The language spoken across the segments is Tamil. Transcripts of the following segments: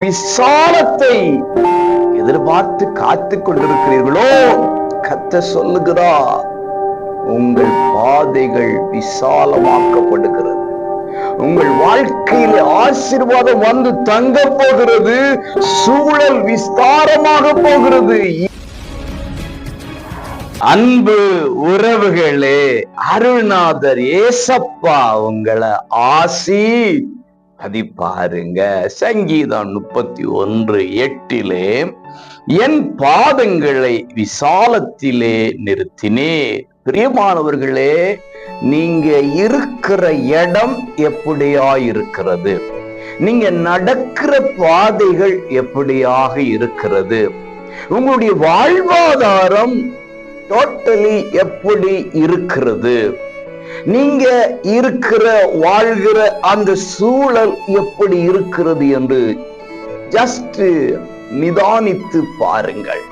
விசாலத்தை எதிர்பார்த்து காத்துக் கொண்டிருக்கிறீர்களோ? கர்த்தர் சொல்லுகிறார், உங்கள் பாதைகள் விசாலமாக்கப்படுகிறது. உங்கள் வாழ்க்கையில ஆசீர்வாதம் வந்து தங்க போகிறது. சூழல் விஸ்தாரமாக போகிறது. அன்பு உறவுகளே, அருள்நாதர் ஏசப்பா உங்களை பாருங்க. சங்கீதம் 31:8 என் பாதங்களை விசாலத்திலே நிறுத்தினே. பிரியமானவர்களே, நீங்க இருக்கிற இடம் எப்படியா இருக்கிறது? நீங்க நடக்கிற பாதைகள் எப்படியாக இருக்கிறது? உங்களுடைய வாழ்வாதாரம் டோட்டலி எப்படி இருக்கிறது? நீங்க இருக்கிற வாழ்கிற அந்த சூழல் எப்படி இருக்கிறது என்று ஜஸ்ட் நிதானித்து பாருங்கள்.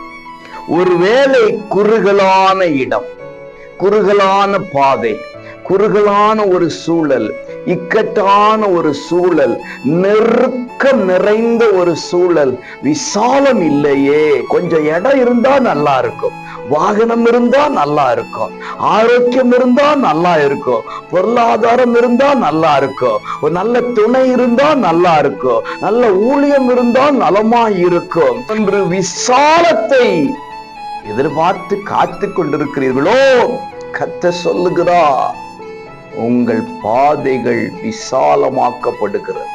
ஒருவேளை குறுகலான இடம், குறுகலான பாதை, குறுகலான ஒரு சூழல், இக்கட்டான ஒரு சூழல், நெருக்கம் நிறைந்த ஒரு சூழல், விசாலம் இல்லையே. கொஞ்சம் இடம் இருந்தா நல்லா இருக்கும், வாகனம் இருந்தா நல்லா இருக்கும், ஆரோக்கியம் இருந்தா நல்லா இருக்கும், பொருளாதாரம் இருந்தா நல்லா இருக்கும், ஒரு நல்ல துணை இருந்தா நல்லா இருக்கும், நல்ல ஊழியம் இருந்தா நலமா இருக்கும் என்று விசாலத்தை எதிர்பார்த்து காத்து கொண்டிருக்கிறீர்களோ? கர்த்தர் சொல்லுகிறார், உங்கள் பாதைகள் விசாலமாக்கப்படுகிறது.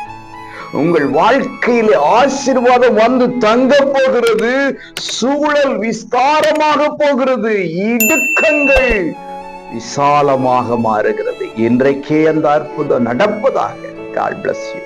உங்கள் வாழ்க்கையிலே ஆசீர்வாதம் வந்து தங்க போகிறது. சூழல் விஸ்தாரமாக போகிறது. இடுக்கங்கள் விசாலமாக மாறுகிறது. இன்றைக்கே அந்த அற்புதம் நடப்பதாக. God bless you.